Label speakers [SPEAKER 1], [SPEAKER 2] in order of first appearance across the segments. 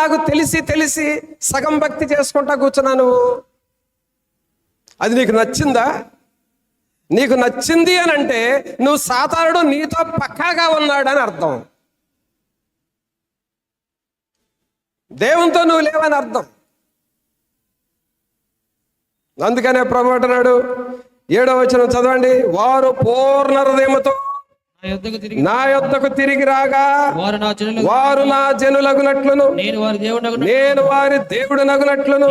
[SPEAKER 1] అలాగూ తెలిసి తెలిసి సగం భక్తి చేసుకుంటా కూర్చున్నా నువ్వు? అది నీకు నచ్చిందా? నీకు నచ్చింది అని అంటే నువ్వు సాతానుడు నీతో పక్కాగా ఉన్నాడని అర్థం. దేవునితో నువ్వు లేవని అర్థం. అందుకనే ప్రభు అంటున్నాడు, 7వ వచనం చదవండి. వారు పూర్ణ హృదయముతో నా యొద్దకు తిరిగి రాగా వారు నా జనులగునట్లును నేను వారి దేవుడు నగునట్లును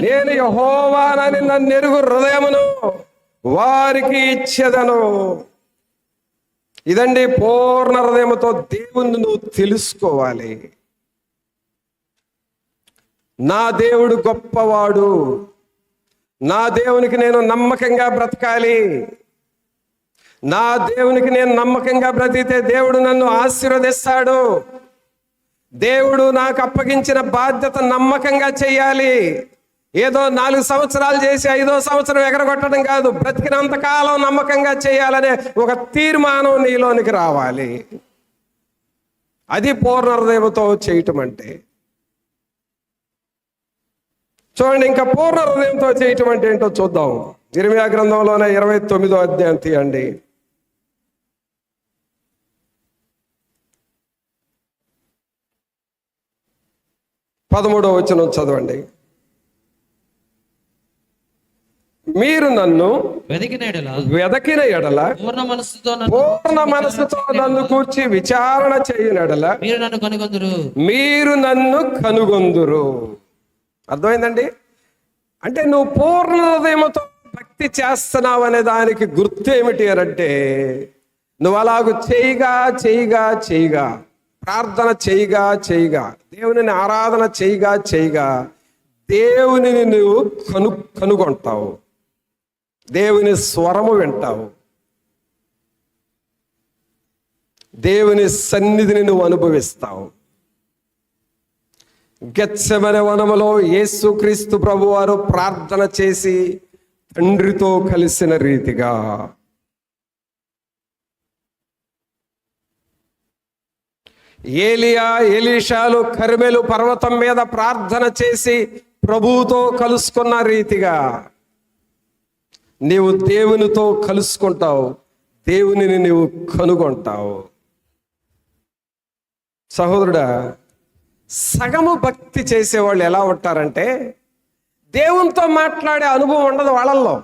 [SPEAKER 1] నేను యెహోవానని నన్ను ఎరుగు హృదయమును వారికి ఇచ్చేదను. ఇదండి పూర్ణ హృదయముతో దేవుణ్ణి నువ్వు తెలుసుకోవాలి. నా దేవుడు గొప్పవాడు, నా దేవునికి నేను నమ్మకంగా బ్రతకాలి, నా దేవునికి నేను నమ్మకంగా బ్రతికితే దేవుడు నన్ను ఆశీర్వదిస్తాడు, దేవుడు నాకు అప్పగించిన బాధ్యత నమ్మకంగా చెయ్యాలి. ఏదో 4 సంవత్సరాలు చేసి 5వ సంవత్సరం ఎగరగొట్టడం కాదు, బ్రతికినంతకాలం నమ్మకంగా చేయాలనే ఒక తీర్మానం నీలోనికి రావాలి. అది పూర్ణ హృదయంతో చేయటం అంటే. చూడండి, ఇంకా పూర్ణ హృదయంతో చేయటం అంటే ఏంటో చూద్దాం. ఇర్మీయా గ్రంథంలోనే 29వ అధ్యాయం తీయండి. 13వ వచనం చదవండి. మీరు నన్ను వెదకిన ఎడల పూర్ణ మనసుతో నన్ను కూర్చి విచారణ చేయని ఎడల మీరు నన్ను కనుగొందురు. అర్థమైందండి? అంటే నువ్వు పూర్ణ హృదయంతో భక్తి చేస్తున్నావు అనే దానికి గుర్తు ఏమిటి అంటే, నువ్వు అలాగూ చేయగా ప్రార్థన చేయగా దేవునిని ఆరాధన చేయగా దేవునిని నువ్వు కనుగొంటావు, దేవుని స్వరము వింటావు, దేవుని సన్నిధిని నువ్వు అనుభవిస్తావు. గెత్సెమనే వనములో యేసుక్రీస్తు ప్రభువారు ప్రార్థన చేసి తండ్రితో కలిసిన రీతిగా ఏలియా ఎలీషాలు కర్మెలు పర్వతం మీద ప్రార్థన చేసి ప్రభువుతో కలుసుకున్న రీతిగా నీవు దేవునితో కలుసుకుంటావు, దేవునిని నీవు కనుగొంటావు. సహోదరుడా, సగము భక్తి చేసేవాళ్ళు ఎలా ఉంటారంటే, దేవునితో మాట్లాడే అనుభవం ఉండదు వాళ్ళల్లో.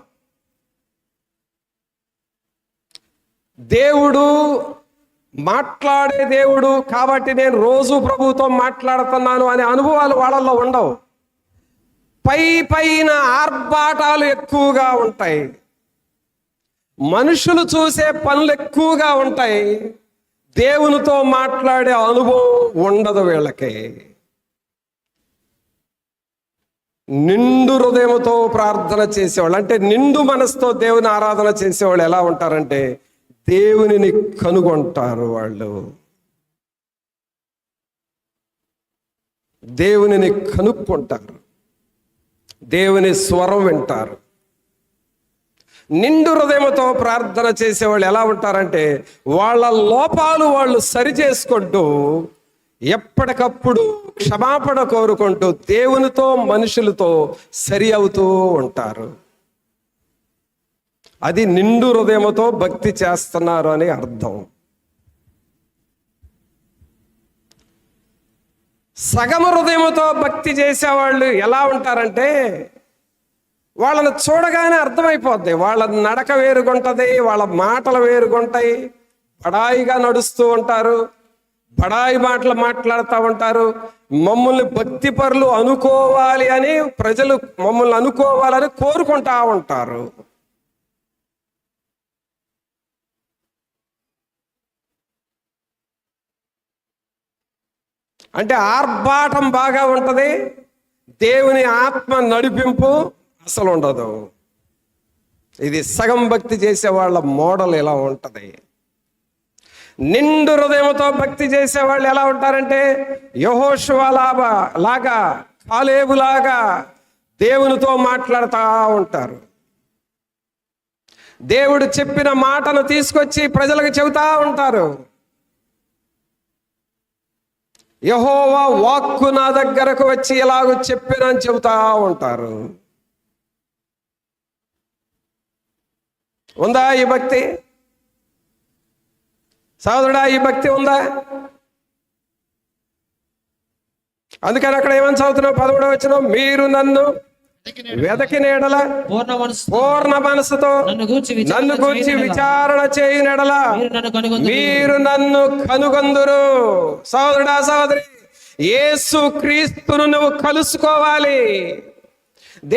[SPEAKER 1] దేవుడు మాట్లాడే దేవుడు కాబట్టి నేను రోజు ప్రభువుతో మాట్లాడుతున్నాను అనే అనుభవాలు వాళ్ళల్లో ఉండవు. పైన ఆర్భాటాలు ఎక్కువగా ఉంటాయి, మనుషులు చూసే పనులు ఎక్కువగా ఉంటాయి, దేవునితో మాట్లాడే అనుభవం ఉండదు వీళ్ళకి. నిండు హృదయంతో ప్రార్థన చేసేవాళ్ళు, అంటే నిండు మనసుతో దేవుని ఆరాధన చేసేవాళ్ళు ఎలా ఉంటారంటే, దేవునిని కనుగొంటారు. వాళ్ళు దేవునిని కనుక్కుంటారు, దేవుని స్వరం వింటారు. నిండు హృదయంతో ప్రార్థన చేసేవాళ్ళు ఎలా ఉంటారంటే, వాళ్ళ లోపాలు వాళ్ళు సరి చేసుకుంటూ ఎప్పటికప్పుడు క్షమాపణ కోరుకుంటూ దేవునితో మనుషులతో సరి అవుతూ ఉంటారు. అది నిండు హృదయంతో భక్తి చేస్తున్నారు అని అర్థం. సగము హృదయంతో భక్తి చేసేవాళ్ళు ఎలా ఉంటారంటే, వాళ్ళని చూడగానే అర్థమైపోద్ది. వాళ్ళ నడక వేరుగుంటుంది, వాళ్ళ మాటలు వేరుగుంటాయి, బడాయిగా నడుస్తూ ఉంటారు, బడాయి మాటలు మాట్లాడుతూ ఉంటారు. మమ్మల్ని భక్తి పరులు అనుకోవాలి అని ప్రజలు మమ్మల్ని అనుకోవాలని కోరుకుంటా ఉంటారు. అంటే ఆర్భాటం బాగా ఉంటుంది, దేవుని ఆత్మ నడిపింపు అసలు ఉండదు. ఇది సగం భక్తి చేసే వాళ్ళ మోడల్ ఎలా ఉంటుంది. నిండు హృదయంతో భక్తి చేసేవాళ్ళు ఎలా ఉంటారంటే, యెహోషువ లాగా కాలేబు లాగా దేవునితో మాట్లాడుతూ ఉంటారు. దేవుడు చెప్పిన మాటను తీసుకొచ్చి ప్రజలకు చెబుతా ఉంటారు. యెహోవా వాక్కు నా దగ్గరకు వచ్చి ఇలాగ చెప్పినని చెబుతా ఉంటారు. ఉందా ఈ భక్తి? సోదరుడా, ఈ భక్తి ఉందా? అందుకని అక్కడ ఏమని చదువుతున్నావు? 11వ వచనం, మీరు నన్ను వెదకిన ఎడల పూర్ణ మనసుతో నన్ను గూర్చి విచారణ చేయని ఎడల మీరు నన్ను కనుగొందురు. సోదరుడా, సోదరి, యేసు క్రీస్తును నువ్వు కలుసుకోవాలి.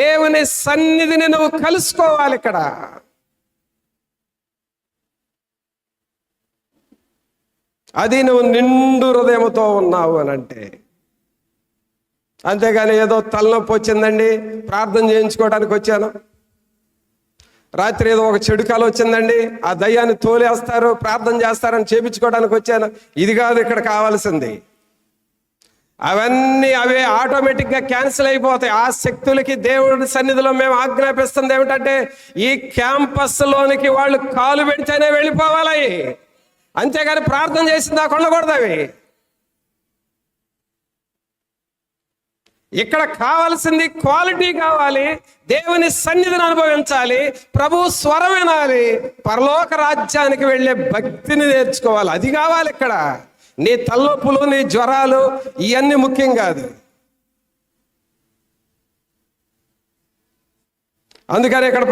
[SPEAKER 1] దేవుని సన్నిధిని నువ్వు కలుసుకోవాలి. ఇక్కడ అది నువ్వు నిండు హృదయంతో ఉన్నావు అని అంటే. అంతేగాని ఏదో తలనొప్పి వచ్చిందండి, ప్రార్థన చేయించుకోవడానికి వచ్చాను, రాత్రి ఏదో ఒక చెడు కాలు వచ్చిందండి, ఆ దయ్యాన్ని తోలేస్తారు, ప్రార్థన చేస్తారని చేపించుకోవడానికి వచ్చాను, ఇది కాదు ఇక్కడ కావాల్సింది. అవే ఆటోమేటిక్గా క్యాన్సిల్ అయిపోతాయి. ఆ శక్తులకి దేవుడి సన్నిధిలో మేము ఆజ్ఞాపిస్తుంది ఏమిటంటే, ఈ క్యాంపస్లోనికి వాళ్ళు కాలు పెడితేనే వెళ్ళిపోవాలి, అంతేగాని ప్రార్థన చేసిందా కొనకూడదు. అవి ఇక్కడ కావాల్సింది క్వాలిటీ కావాలి, దేవుని సన్నిధిని అనుభవించాలి, ప్రభు స్వరం వినాలి, పరలోక రాజ్యానికి వెళ్ళే భక్తిని నేర్చుకోవాలి. అది కావాలి ఇక్కడ. నీ తలనొప్పులు, నీ జ్వరాలు ఇవన్నీ ముఖ్యం కాదు. అందుకని ఇక్కడ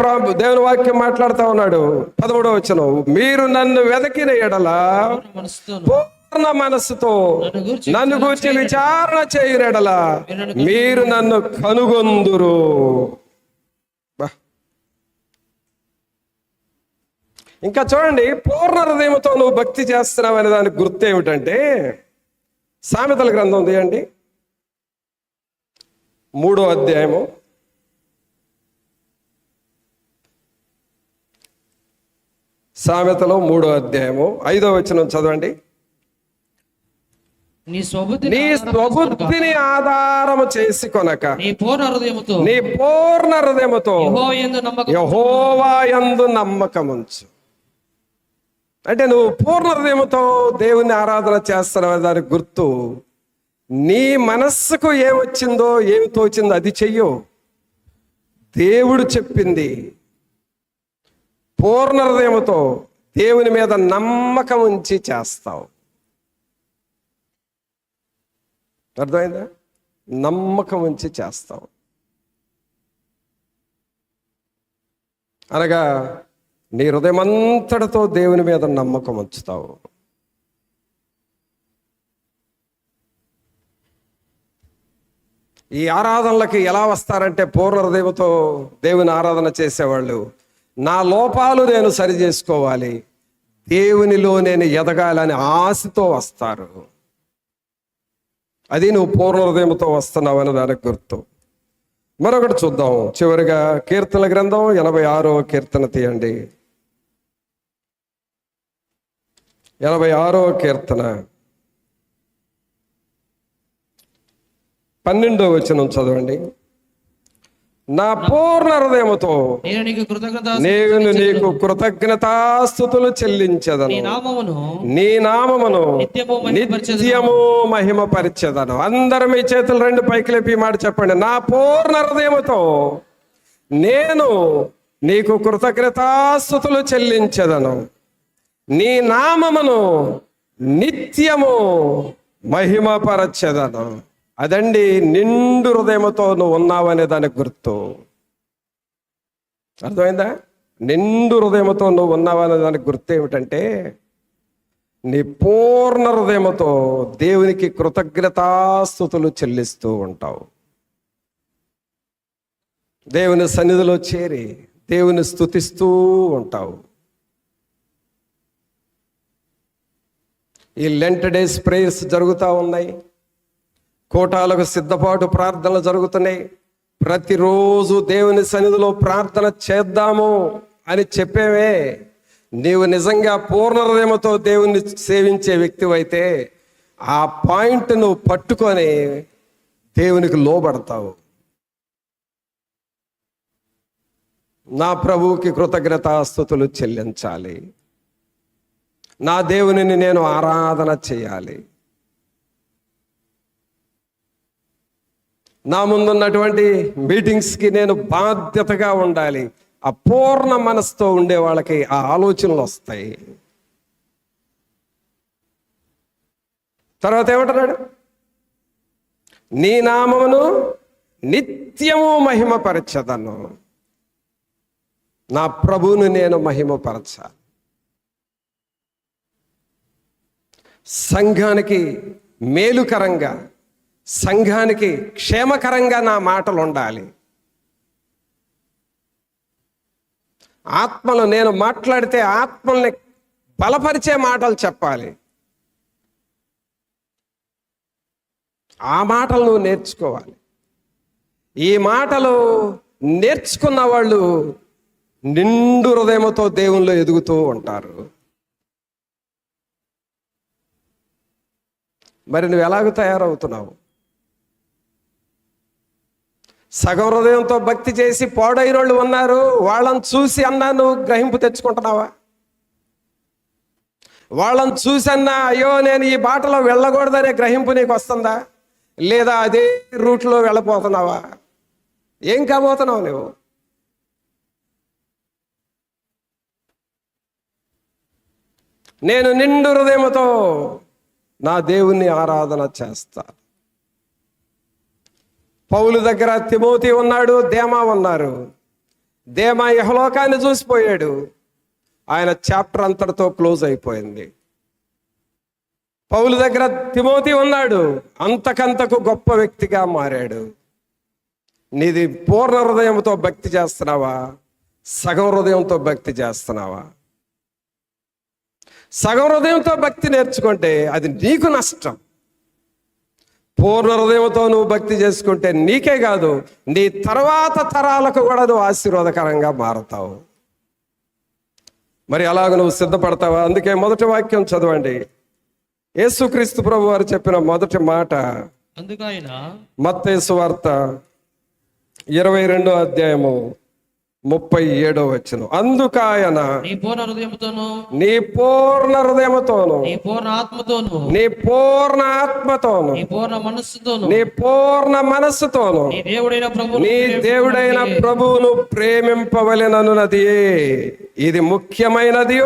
[SPEAKER 1] దేవుని వాక్యం మాట్లాడుతూ ఉన్నాడు. 13వ వచనం, మీరు నన్ను వెదకిన ఎడల పూర్ణ మనస్సుతో నన్ను గూర్చి విచారణ చేయని ఎడల మీరు నన్ను కనుగొందురు. ఇంకా చూడండి, పూర్ణ హృదయంతో నువ్వు భక్తి చేస్తున్నావు అనే దానికి గుర్తు ఏమిటంటే, సామెతల గ్రంథం తీయండి, 3వ అధ్యాయము. సామెతలో 3వ అధ్యాయము 5వ వచనం చదవండి. నీ స్వబుద్ధిని ఆధారము చేసి కొనక నీ పూర్ణ హృదయముతో యెహోవా యందు నమ్మకముంచు. అంటే నువ్వు పూర్ణ హృదయముతో దేవుని ఆరాధన చేస్తున్నావు దానికి గుర్తు, నీ మనస్సుకు ఏమొచ్చిందో ఏమి తోచిందో అది చెయ్యు. దేవుడు చెప్పింది పూర్ణ హృదయముతో దేవుని మీద నమ్మకం ఉంచి చేస్తావు. అర్థమైందా? నమ్మకం ఉంచి చేస్తావు అనగా నీ హృదయమంతటితో దేవుని మీద నమ్మకం ఉంచుతావు. ఈ ఆరాధనలకి ఎలా వస్తారంటే, పూర్ణ హృదయంతో దేవుని ఆరాధన చేసేవాళ్ళు, నా లోపాలు నేను సరి చేసుకోవాలి, దేవునిలో నేను ఎదగాలని ఆశతో వస్తారు. అది నువ్వు పూర్ణ హృదయంతో వస్తున్నావు అని దానికి గుర్తు. మరొకటి చూద్దాం చివరిగా, కీర్తన గ్రంథం 86వ కీర్తన తీయండి. 86వ కీర్తన 12వ వచనం చదవండి. నా పూర్ణ హృదయముతో నేను నీకు కృతజ్ఞతాస్తుతులు చెల్లించదను, నీ నామమును నిత్యము మహిమపరిచెదను. అందరూ మీ చేతులు రెండు పైకి లేపి మాట చెప్పండి. నా పూర్ణ హృదయముతో నేను నీకు కృతజ్ఞతాస్తుతులు చెల్లించదను, నీ నామమును నిత్యము మహిమపరచెదను. అదండి నిండు హృదయముతో నువ్వు ఉన్నావనే దానికి గుర్తు. అర్థమైందా? నిండు హృదయముతో నువ్వు ఉన్నావనే దానికి గుర్తు ఏమిటంటే, నీ పూర్ణ హృదయముతో దేవునికి కృతజ్ఞతాస్తుతులు చెల్లిస్తూ ఉంటావు. దేవుని సన్నిధిలో చేరి దేవుని స్తుతిస్తూ ఉంటావు. ఈ లెంట్ డేస్ ప్రేయర్స్ జరుగుతూ ఉన్నాయి, కోటాలకు సిద్ధపాటు ప్రార్థనలు జరుగుతున్నాయి. ప్రతిరోజు దేవుని సన్నిధిలో ప్రార్థన చేద్దాము అని చెప్పేవే. నీవు నిజంగా పూర్ణ హృదయముతో దేవుణ్ణి సేవించే వ్యక్తివైతే ఆ పాయింట్ నువ్వు పట్టుకొని దేవునికి లోబడతావు. నా ప్రభువుకి కృతజ్ఞతాస్తుతులు చెల్లించాలి, నా దేవునిని నేను ఆరాధన చేయాలి. నా ముందున్నటువంటి మీటింగ్స్కి నేను బాధ్యతగా ఉండాలి. అపూర్ణ మనసుతో ఉండే వాళ్ళకి ఆ ఆలోచనలు వస్తాయి. తర్వాత ఏమంటున్నాడు? నీ నామమును నిత్యము మహిమపరచదను. నా ప్రభువును నేను మహిమపరచాలి. సంఘానికి మేలుకరంగా, సంఘానికి క్షేమకరంగా నా మాటలు ఉండాలి. ఆత్మలు నేను మాట్లాడితే ఆత్మల్ని బలపరిచే మాటలు చెప్పాలి. ఆ మాటలు నువ్వు నేర్చుకోవాలి. ఈ మాటలు నేర్చుకున్న వాళ్ళు నిండు హృదయంతో దేవునిలో ఎదుగుతూ ఉంటారు. మరి నువ్వు ఎలాగ తయారవుతున్నావు? సగం హృదయంతో భక్తి చేసి పాడైన వాళ్ళు ఉన్నారు, వాళ్ళని చూసి అన్నా నువ్వు గ్రహింపు తెచ్చుకుంటున్నావా? వాళ్ళని చూసి అన్నా అయ్యో నేను ఈ బాటలో వెళ్ళకూడదనే గ్రహింపు నీకు వస్తుందా? లేదా అదే రూట్లో వెళ్ళిపోతున్నావా? ఏం కాబోతున్నావు నువ్వు? నేను నిండు హృదయంతో నా దేవుణ్ణి ఆరాధన చేస్తా. పౌలు దగ్గర తిమోతి ఉన్నాడు, దేమా ఉన్నారు. దేమా యెహోలోకాన్ని చూసిపోయాడు. ఆయన చాప్టర్ అంతటితో క్లోజ్ అయిపోయింది. పౌలు దగ్గర తిమోతి ఉన్నాడు, అంతకంతకు గొప్ప వ్యక్తిగా మారాడు. నీది పూర్ణ హృదయంతో భక్తి చేస్తున్నావా? సగం హృదయంతో భక్తి చేస్తున్నావా? సగం హృదయంతో భక్తి నేర్చుకుంటే అది నీకు నష్టం. పూర్ణ హృదయంతో నువ్వు భక్తి చేసుకుంటే నీకే కాదు, నీ తర్వాత తరాలకు కూడా నువ్వు ఆశీర్వాదకరంగా మారుతావు. మరి అలాగ నువ్వు సిద్ధపడతావా? అందుకే మొదటి వాక్యం చదవండి. యేసుక్రీస్తు ప్రభు వారు చెప్పిన మొదటి మాట, మత్తయి సువార్త 22వ అధ్యాయము 37వ వచనం. అందుకాయన నీ పూర్ణ హృదయముతోను, నీ పూర్ణ హృదయముతోను, నీ పూర్ణ ఆత్మతోను, నీ పూర్ణ ఆత్మతోను, నీ పూర్ణ మనస్సుతోను, నీ పూర్ణ మనస్సుతోను నీ దేవుడైన ప్రభువును ప్రేమింపవలెననున్నది. ఇది ముఖ్యమైనది,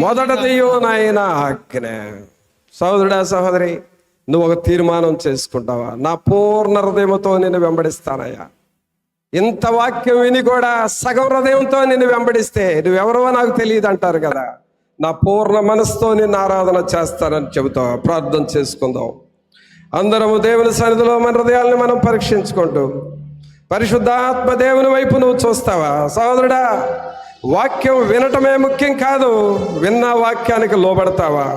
[SPEAKER 1] మొదటిదియు నాయన ఆజ్ఞ. సహోదరుడా, సహోదరి, నువ్వు ఒక తీర్మానం చేసుకుంటావా? నా పూర్ణ హృదయంతో నేను వెంబడిస్తానయ్యా. ఇంత వాక్యం విని కూడా సగం హృదయంతో నిన్ను వెంబడిస్తే నువ్వెవరో నాకు తెలియదు అంటారు కదా. నా పూర్ణ మనసుతో నిన్ను ఆరాధన చేస్తానని చెబుతావా? ప్రార్థన చేసుకుందాం. అందరము దేవుని సన్నిధిలో మన హృదయాలను మనం పరీక్షించుకుంటూ పరిశుద్ధాత్మ దేవుని వైపు నువ్వు చూస్తావా? సహోదరుడా, వాక్యం వినటమే ముఖ్యం కాదు, విన్న వాక్యానికి లోబడతావా?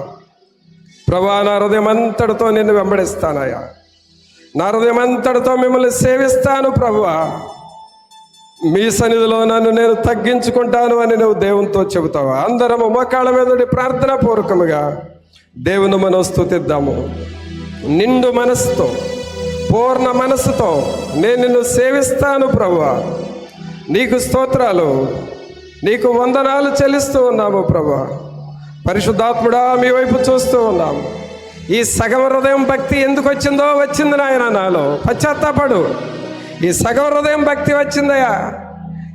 [SPEAKER 1] ప్రభువా, నా హృదయం అంతటితో నిన్ను వెంబడిస్తానయ్యా. నా హృదయం అంతటితో మిమ్మల్ని సేవిస్తాను ప్రభువా. మీ సన్నిధిలో నన్ను నేను తగ్గించుకుంటాను అని నువ్వు దేవునితో చెబుతావా? అందరము మోకాళ్ళ మీద ప్రార్థనా పూర్వకముగా దేవుని మనం స్తుతిద్దాము. నిండు మనసుతో, పూర్ణ మనసుతో నేను నిన్ను సేవిస్తాను ప్రభువా. నీకు స్తోత్రాలు, నీకు వందనాలు చెల్లిస్తూ ఉన్నాము ప్రభువా. పరిశుద్ధాత్ముడా, మీ వైపు చూస్తూ ఉన్నాము. ఈ సగం హృదయం భక్తి ఎందుకు వచ్చిందో వచ్చింది నాయన నాలో. పశ్చాత్తాపడు. ఈ సగం హృదయం భక్తి వచ్చిందయ్యా.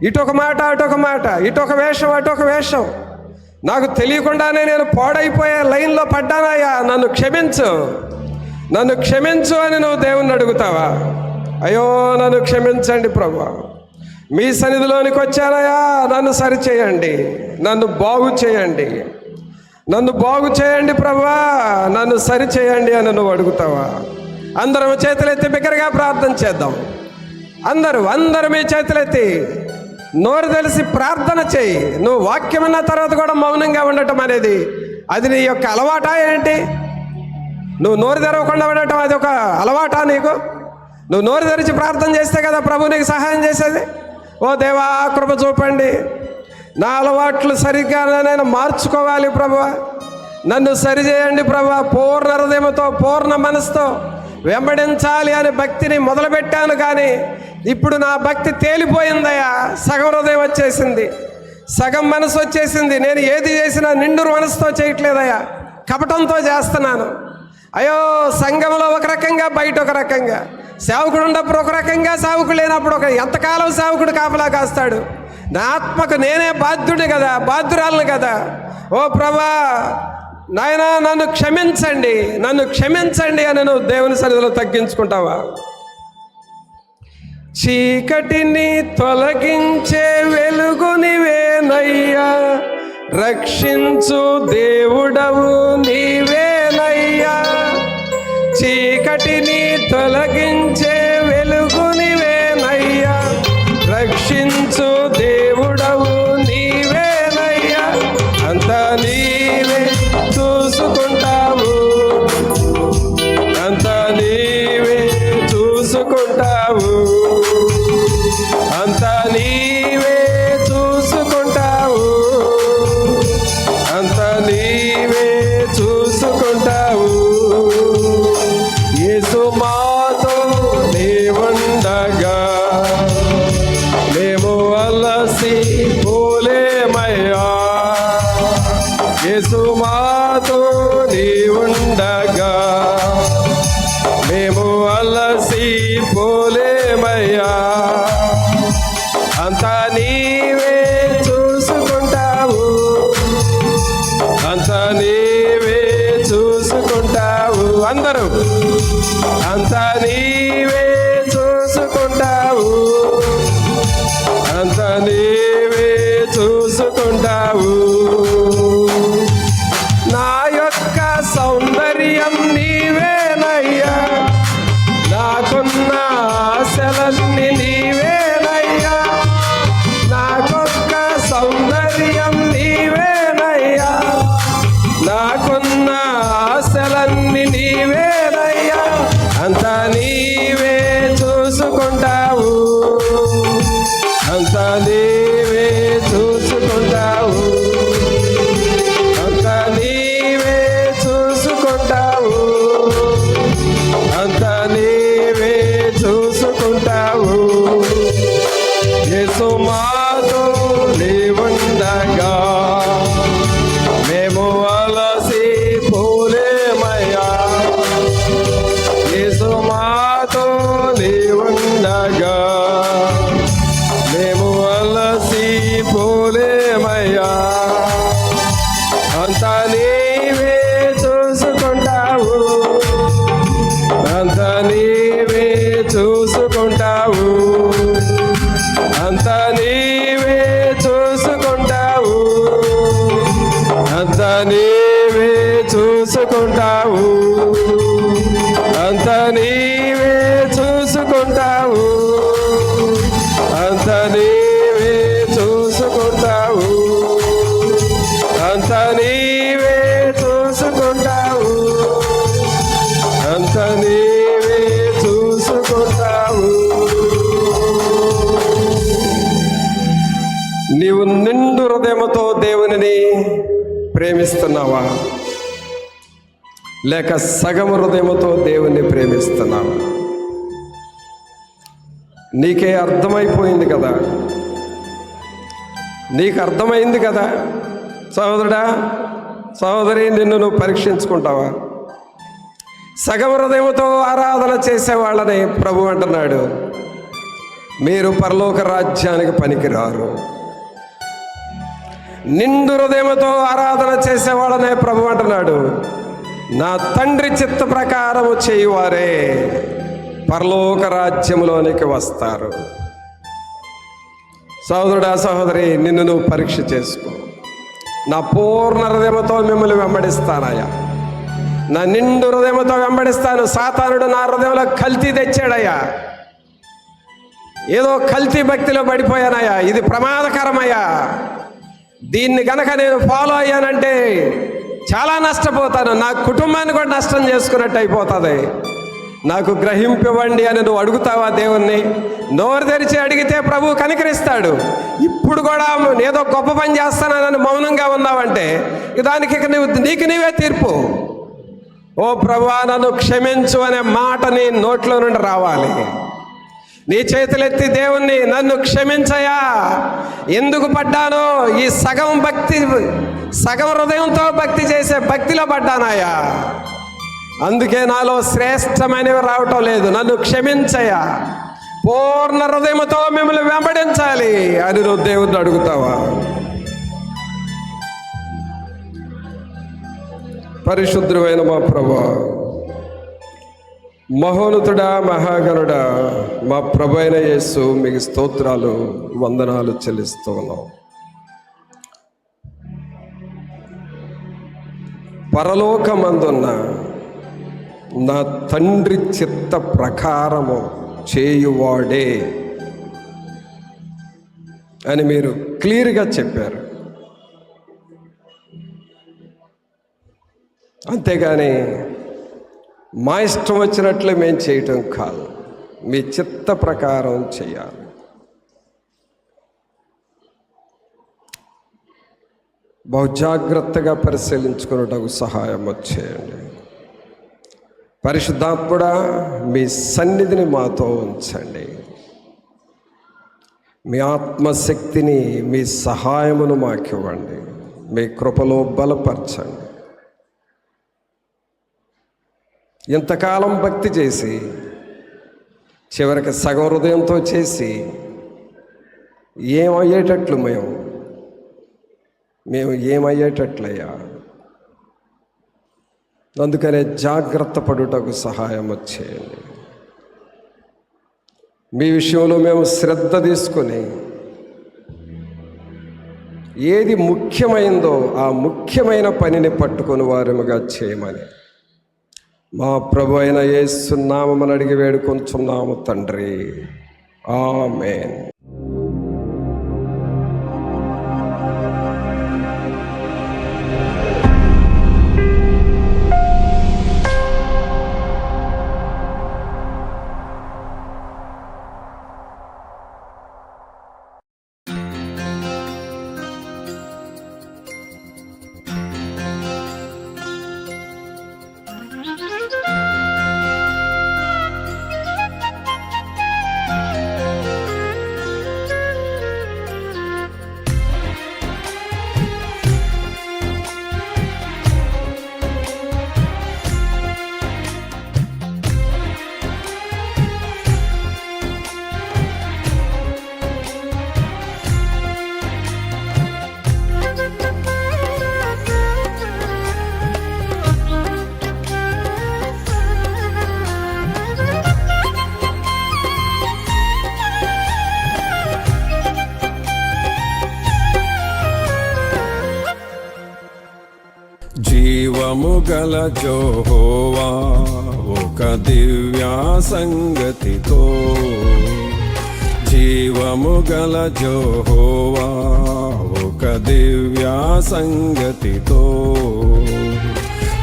[SPEAKER 1] ఇటొక మాట అటొక మాట, ఇటొక వేషం అటొక వేషం, నాకు తెలియకుండానే నేను పాడైపోయే లైన్లో పడ్డానయ్యా. నన్ను క్షమించు, నన్ను క్షమించు అని నువ్వు దేవుణ్ణి అడుగుతావా? అయ్యో, నన్ను క్షమించండి ప్రభువా. మీ సన్నిధిలోనికి వచ్చానయ్యా, నన్ను సరిచేయండి, నన్ను బాగు చేయండి, నన్ను బాగు చేయండి ప్రభువా, నన్ను సరిచేయండి అని నువ్వు అడుగుతావా? అందరం చేతులెత్తి బిగ్గరగా ప్రార్థన చేద్దాం. అందరూ మీ చేతులెత్తి నోరు తెలిసి ప్రార్థన చేయి. నువ్వు వాక్యం విన్న తర్వాత కూడా మౌనంగా ఉండటం అనేది అది నీ యొక్క అలవాటా ఏంటి? నువ్వు నోరు తెరవకుండా ఉండటం అది ఒక అలవాటా నీకు? నువ్వు నోరు తెరిచి ప్రార్థన చేస్తే కదా ప్రభు నీకు సహాయం చేసేది. ఓ దేవా, కృప చూపండి, నా అలవాట్లు సరిగ్గా నేను మార్చుకోవాలి ప్రభువా, నన్ను సరిచేయండి ప్రభువా. పూర్ణ హృదయంతో, పూర్ణ మనసుతో వెంబడించాలి అని భక్తిని మొదలుపెట్టాను, కానీ ఇప్పుడు నా భక్తి తేలిపోయిందయ్యా. సగం హృదయం వచ్చేసింది, సగం మనసు వచ్చేసింది. నేను ఏది చేసినా నిండు మనసుతో చేయట్లేదయ్యా, కపటంతో చేస్తున్నాను. అయ్యో, సంఘంలో ఒక రకంగా, బయట ఒక రకంగా, సేవకుడు ఉన్నప్పుడు ఒక రకంగా, సేవకుడు లేనప్పుడు ఒక ఎంతకాలం సేవకుడు కాపలా కాస్తాడు? నా ఆత్మకు నేనే బాధ్యుడు కదా, బాధ్యురాలను కదా. ఓ ప్రభా నాయనా నన్ను క్షమించండి, నన్ను క్షమించండి అని నువ్వు దేవుని సన్నిధిలో తగ్గించుకుంటావా? చీకటిని తొలగించే వెలుగు నీవేనయ్యా, రక్షించు దేవుడవు నీవేనయ్యా. చీకటిని తొలగించే వెలుగు నీవేనయ్యా, రక్షించు దేవుడవు నీవేనయ్యా. అంతా నీవే చూసుకుంటావు, అంతా నీవే చూసుకుంటావు, అంతా నీవే చూసుకుంటావు, అంతా నీవే చూసుకుంటావు. యేసు మాతో నీవుండగా మేము అలసి పోలేమయ్యా. యేసు మాతో నీవుండగా మేము అలసి పోలేమయ్యా. అంతా నీవే చూసుకుంటావు, అంతా నీవే చూసుకుంటావు. అందరూ అంతా నీవే చూసుకుంటావు, అంతా నీవే చూసుకుంటావు. నా యొక్క సౌందర్యం నీవేనయ్యా, నాకున్న ఆశలన్నీ నీవేనయ్యా. నాకొక్క సౌందర్యం నీవేనయ్యా, నాకున్న ఆశలన్నీ నీవేనయ్యా. అంతా నీవే చూసుకుంటావు, అంతా నీవే చూసుకుంటావు, అంతా నీవే చూసుకుంటావు, అంతా నీవే చూసుకుంటావు. యేసు మాతో నీవుండగా మేము అలసి పోలేమయ్యా. యేసు మాతో నీవుండగా మేము అలసి పోలేమయ్యా. అంతా నీవే చూసుకుంటావు, అంతా నీవే చూసుకుంటావు, అంతా నీవే చూసుకుంటావు, అంతా నీవే చూసుకుంటావు, అంతా నీవే చూసుకుంటావు, అంతా నీవే చూసుకుంటావు, అంతా నీవే చూసుకుంటావు, అంతా నీవే చూసుకుంటావు. నీవు నిండు హృదయముతో దేవునిని ప్రేమిస్తున్నావా, లేక సగం హృదయముతో దేవుని ప్రేమిస్తున్నావా? నీకే అర్థమైపోయింది కదా, నీకు అర్థమైంది కదా సహోదరుడా, సహోదరి, నిన్ను నువ్వు పరీక్షించుకుంటావా? సగం హృదయముతో ఆరాధన చేసేవాళ్ళని ప్రభు అంటున్నాడు, మీరు పరలోక రాజ్యానికి పనికిరారు. నిండు హృదయముతో ఆరాధన చేసేవాళ్ళనే ప్రభు అంటున్నాడు, నా తండ్రి చిత్త ప్రకారము చేయువారే పరలోక రాజ్యములోనికి వస్తారు. సహోదరుడా, సహోదరి, నిన్ను నువ్వు పరీక్ష చేసుకో. నా పూర్ణ హృదయముతో మిమ్మల్ని వెంబడిస్తానయ్యా, నా నిండు హృదయముతో వెంబడిస్తాను. సాతానుడు నా హృదయంలో కల్తీ తెచ్చాడయ్యా, ఏదో కల్తీ భక్తిలో పడిపోయానయ్యా, ఇది ప్రమాదకరమయ్యా, దీన్ని గనక నేను ఫాలో అయ్యానంటే చాలా నష్టపోతాను, నా కుటుంబాన్ని కూడా నష్టం చేసుకున్నట్టు అయిపోతుంది, నాకు గ్రహింపివ్వండి అని నువ్వు అడుగుతావా దేవుణ్ణి? నోరు తెరిచి అడిగితే ప్రభు కనికరిస్తాడు. ఇప్పుడు కూడా ఏదో గొప్ప పని చేస్తానని మౌనంగా ఉన్నావంటే దానికి నీకు నీవే తీర్పు. ఓ ప్రభువా నన్ను క్షమించు అనే మాట నీ నోట్లో నుండి రావాలి. నీ చేతులెత్తి దేవుణ్ణి, నన్ను క్షమించయా, ఎందుకు పడ్డానో ఈ సగం హృదయంతో భక్తి చేసే భక్తిలో పడ్డానాయా, అందుకే నాలో శ్రేష్టమైనవి రావటం లేదు, నన్ను క్షమించయ్యా, పూర్ణ హృదయంతో మిమ్మల్ని వెంబడించాలి అని నువ్వు దేవుడిని అడుగుతావా? పరిశుద్ధుడైన మా ప్రభువా, మహోన్నతుడా, మహాగణుడా, మా ప్రభు అయిన యేసు, మీకు స్తోత్రాలు, వందనాలు చెల్లిస్తూ ఉన్నాం. పరలోకమందున్న నా తండ్రి చిత్త ప్రకారము చేయువాడే అని మీరు క్లియర్గా చెప్పారు. అంతేగాని మా ఇష్టం వచ్చినట్లు మేము చేయటం కాదు, మీ చిత్త ప్రకారం చేయాలి. బహుజాగ్రత్తగా పరిశీలించుకున్నటకు సహాయం చేయండి. పరిశుద్ధాత్ముడా, మీ సన్నిధిని మాతో ఉంచండి. మీ ఆత్మశక్తిని, మీ సహాయమును మాకివ్వండి. మీ కృపలో బలపరచండి. ఇంతకాలం భక్తి చేసి చివరికి సగం హృదయంతో చేసి ఏమయ్యేటట్లు మేము ఏమయ్యేటట్లయ్యా? అందుకనే జాగ్రత్త పడుటకు సహాయం చేయండి. మీ విషయంలో మేము శ్రద్ధ తీసుకొని ఏది ముఖ్యమైందో ఆ ముఖ్యమైన పనిని పట్టుకొని వారముగా చేయమని మా ప్రభు అయిన యేసు నామమున అడిగి వేడుకొంచున్నాము తండ్రి. ఆమేన్. జీవము గల యెహోవా ఒక దివ్య సంగతితో, జీవము గల యెహోవా ఒక దివ్య సంగతితో,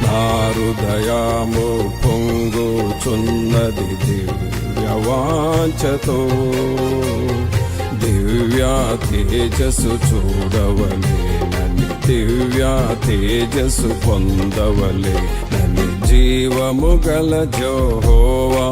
[SPEAKER 1] నా హృదయము పొంగుచున్నది దివ్య వాంఛతో, దివ్య తేజస్సు చూడవలేనని, దివ్య తేజస్సు పొందవలేనని, జీవము గల యెహోవా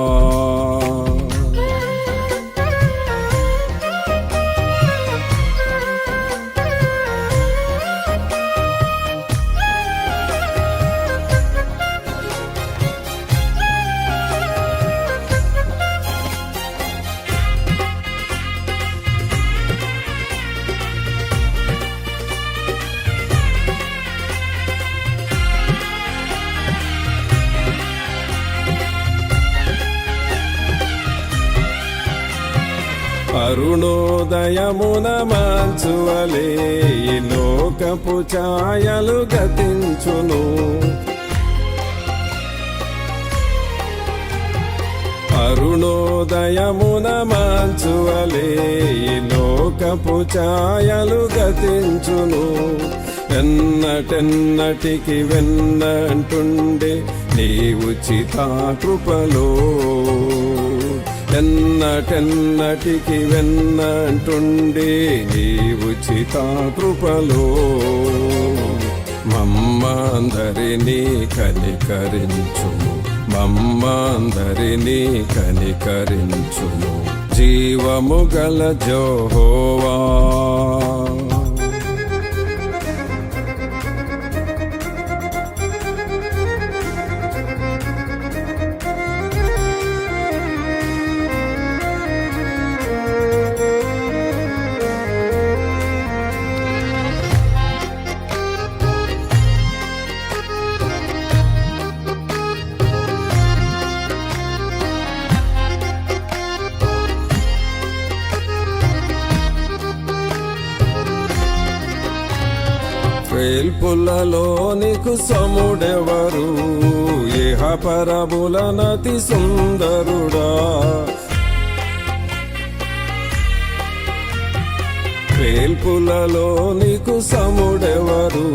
[SPEAKER 1] అరుణోదయమున మంచువలే ఈ లోకపు ఛాయలు గతించును, అరుణోదయమున మంచువలే ఈ లోకపు ఛాయలు గతించును, ఎన్నటెన్నటికి వెన్నంటుండే నీ ఉచిత కృపలో, ఎన్నటెన్నటికి వెన్నంటుండే నీ ఉచిత కృపలో, మమ్మందరినీ కనికరించుము, మమ్మందరినీ కనికరించుము, జీవము గల యెహోవా.
[SPEAKER 2] వేల్పులలో నీకు సముడెవరు, ఇహ పరములనతి సుందరుడా. వేల్పులలో నీకు సముడెవరు,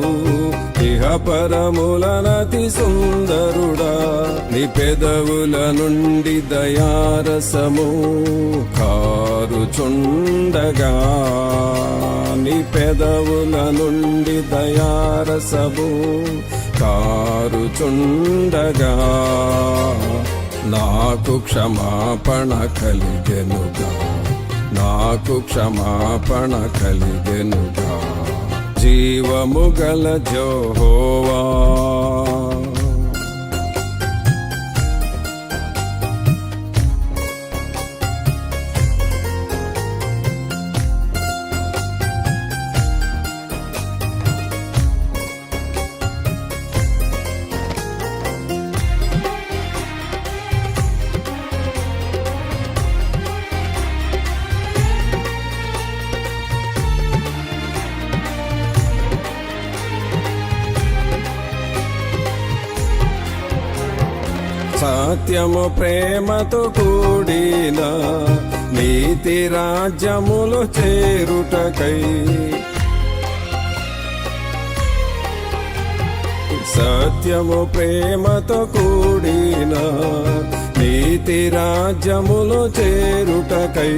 [SPEAKER 2] ఇహ పరములనతి సుందరుడా. నీ పెదవుల నుండి దయారసము కారుచుండగా, నీ పెదవుల నుండి దయారసము కారుచుండగా, నాకు క్షమాపణ కలిగెనుగా, నాకు క్షమాపణ కలిగెనుగా. జీవము గల యెహోవా, సత్యము ప్రేమతో కూడిన నీతి రాజ్యములు చేరుటకై, సత్యము ప్రేమతో కూడిన నీతి రాజ్యములు చేరుటకై,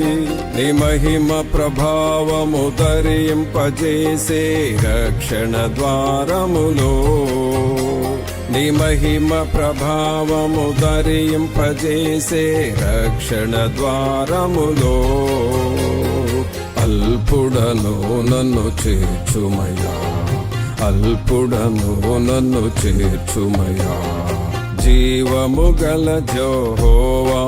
[SPEAKER 2] నీ మహిమ ప్రభావము ధరింపజేసే రక్షణ ద్వారములో, నీ మహిమ ప్రభావము ధరింపజేసే రక్షణ ద్వారములో, అల్పుడను నన్ను చేర్చుమయ్యా, అల్పుడను నన్ను చేర్చుమయ్యా. జీవము గల యెహోవా,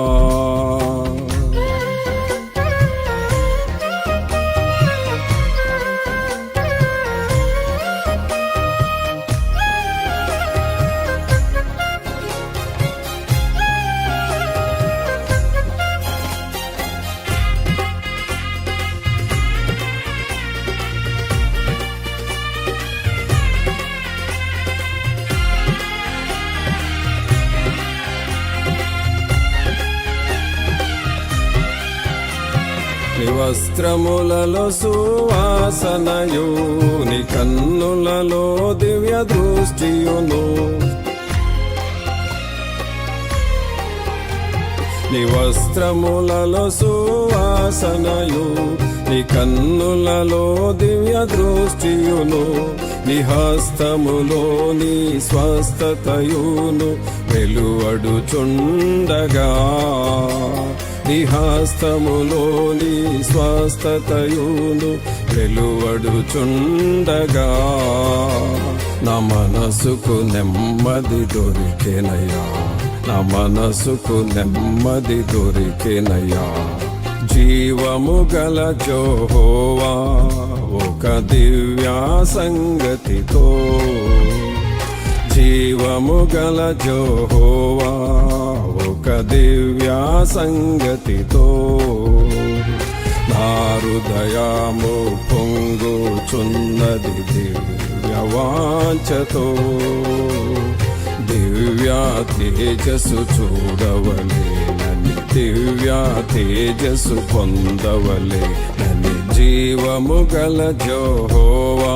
[SPEAKER 2] నీ వస్త్రములలో సువాసనయు, నీ కన్నులలో దివ్య దృష్టియును. నీ వస్త్రములలో సువాసనయు, నీ కన్నులలో దివ్య దృష్టియును. నీ హస్తములో నీ స్వస్థతయును వెలువడుచుండగా, నీ హస్తములో నీ స్వస్థతయును వెలువడుచుండగా, నా మనసుకు నెమ్మది దొరికెనయ్యా, నా మనసుకు నెమ్మది దొరికెనయ్యా. జీవము గల యెహోవా, ఒక దివ్యా సంగతితో, జీవము గల యెహోవా, ఒక దివ్యా సంగతితో, నా హృదయము పొంగుచున్నది దివ్య వాంఛతో. దివ్యా తేజస్సు చూడవలేనని, దివ్యా తేజస్సు పొందవలేనని. జీవము గల యెహోవా,